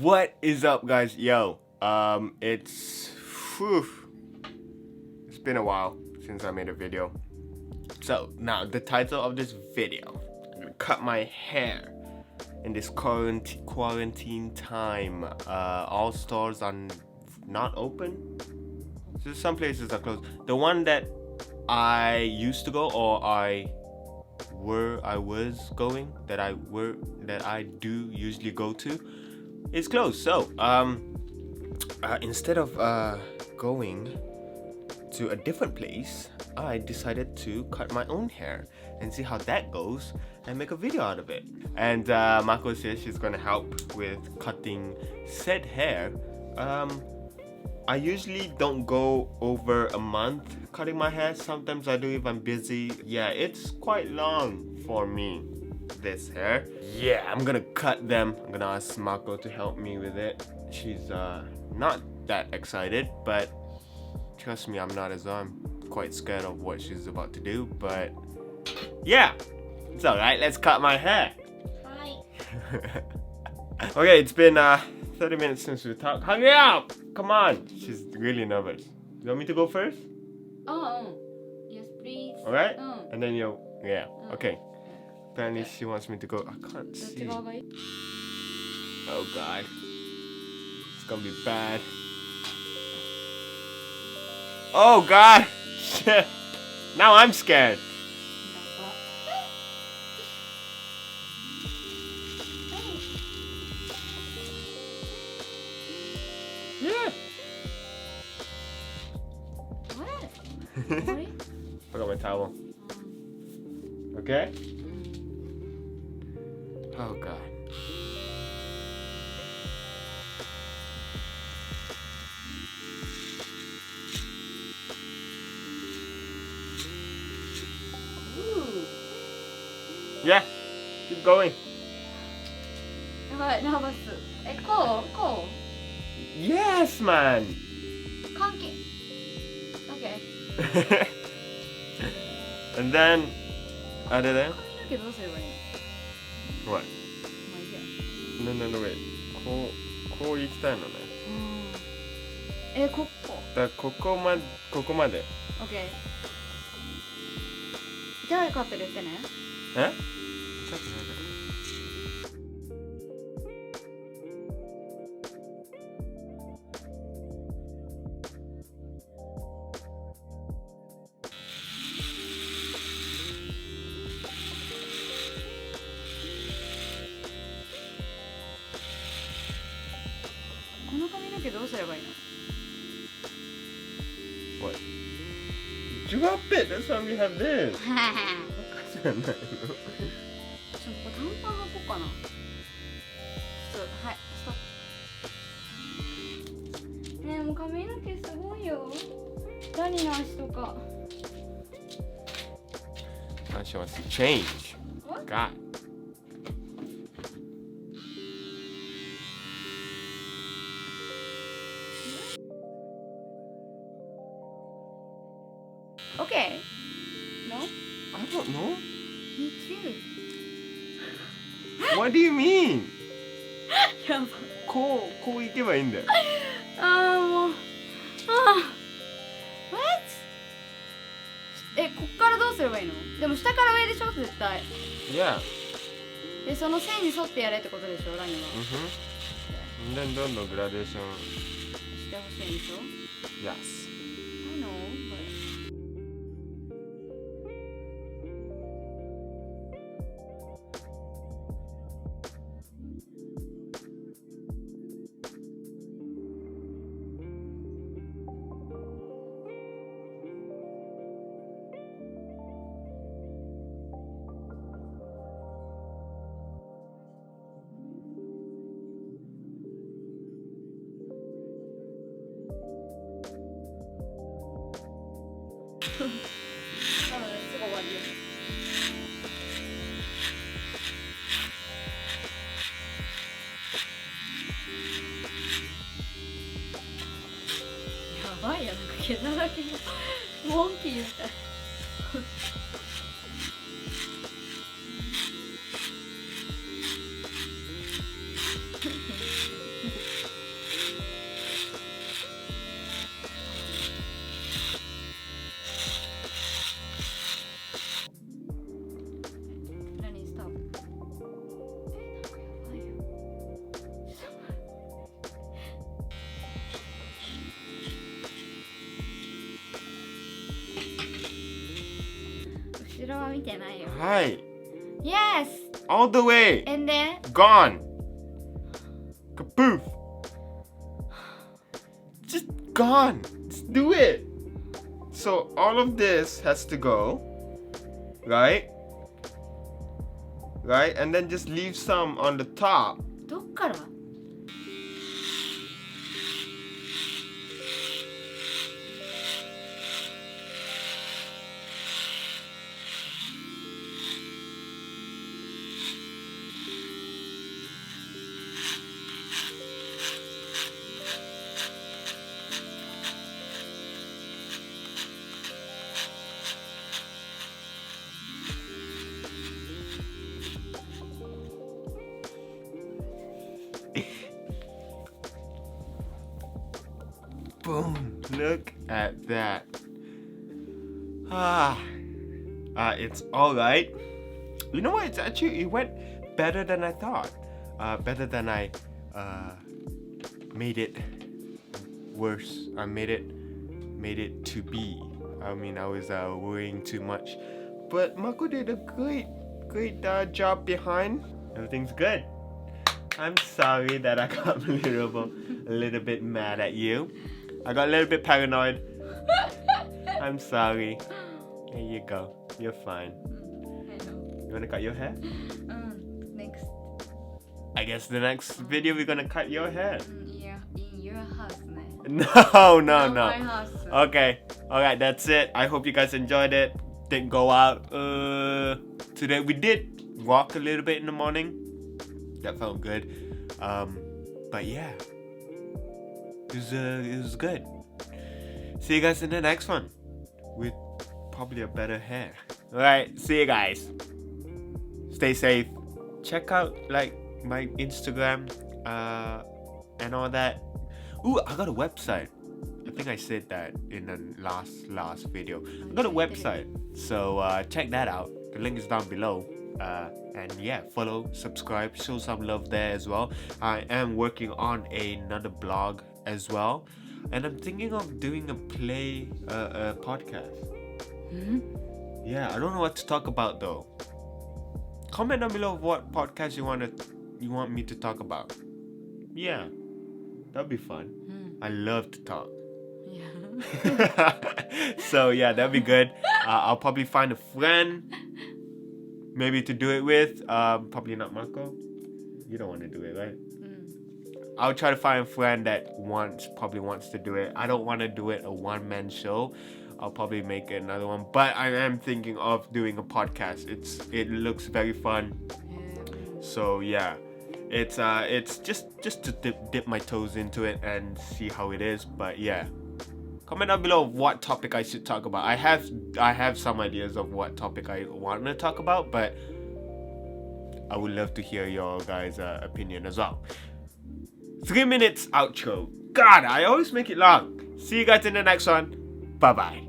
What is up, guys? Yo, whew, it's been a while since I made a video. So now the title of this video, I'm gonna cut my hair in this quarantine time. All stores are not open. So some places are closed. The one that I used to go, or I was going, that I do usually go to, it's closed. So instead of going to a different place, I decided to cut my own hair and see how that goes and make a video out of it. And Mako says she's gonna help with cutting said hair. I usually don't go over a month cutting my hair. Sometimes I do if I'm busy. Yeah, it's quite long for me, this hair. Yeah, I'm gonna cut them. I'm gonna ask Mako to help me with it. She's not that excited, but trust me, I'm not as well. I'm quite scared of what she's about to do, but yeah, it's alright. Let's cut my hair. Hi. Okay, it's been 30 minutes since we talked. Hurry up! Come on! She's really nervous. You want me to go first? Yes, please. Alright? うん。 And then you, yeah, うん。 okay. Apparently she wants me to go. I can't どっち see. 側がいい？ Oh god. It's gonna be bad. Oh god! Shit! Now I'm scared. 終わり？ Forgot my towel. Okay? Oh god. Yeah, keep going. やばい、ナーバス。こう？ Yes, man. 関係。OK。 And then, other than 髪の毛どうすればいいの？ what? まあいいや。 No, wait. こう行きたいのね。ここ。だからここまで。 OK。じゃあカットで言ってね。え？ちょっと待って。この髪の毛どうすればいいの？ What? Drop it! That's why we have this! じゃないの？ちょっとこれ短パン履こうかな。ちょっとはい、ストップ。ねえ、もう髪の毛すごいよ。ダニの足とか。Now she wants to change. What? God. OK? No? I don't know. Me too. What do you mean? やば。こう行けばいいんだよ。もう。What? こっからどうすればいいの？でも下から上でしょ絶対。 Yeah. で、その線に沿ってやれってことでしょラニは。And then どんどんグラデーション。してほしいんでしょ Yes. I know, but...やばいや、なんか毛だらけのモンキーみたい。ドラマ見てないよ。はい。 Yes! All the way. And then? Gone. Kapoof. Just gone. Just do it. So all of this has to go, right? Right? And then just leave some on the top. どっから？Boom. Look at that. It's alright. You know what? It went better than I thought. Better than I made it worse. I made it to be. I mean, I was worrying too much. But Mako did a great job behind. Everything's good. I'm sorry that I got a little bit mad at you. I got a little bit paranoid. I'm sorry. There you go. You're fine. I know. You wanna cut your hair? Next. I guess the next video we're gonna cut your hair. Yeah, in your house ね。No. My house. Okay. Alright, that's it. I hope you guys enjoyed it. Didn't go out. Today we did walk a little bit in the morning. That felt good. But yeah. It was good. See you guys in the next one. With probably a better hair. Alright, see you guys. Stay safe. Check out like my Instagram and all that. Ooh, I got a website. I think I said that in the last video. I got a website. So check that out. The link is down below. And yeah, follow, subscribe, show some love there as well. I am working on another blog as well. And I'm thinking of doing a podcast. Yeah, I don't know what to talk about though. Comment down below what podcast you want me to talk about. Yeah, that'd be fun. I love to talk. Yeah. So yeah, that'd be good. I'll probably find a friend maybe to do it with. Probably not Marco. You don't want to do it, right? I'll try to find a friend that probably wants to do it. I don't want to do it a one-man show. I'll probably make another one, but I am thinking of doing a podcast. It looks very fun. So yeah, it's just to dip my toes into it and see how it is. But yeah, comment down below what topic I should talk about. I have some ideas of what topic I want to talk about, but I would love to hear your guys' opinion as well. 3 minutes outro. God, I always make it long. See you guys in the next one. Bye bye.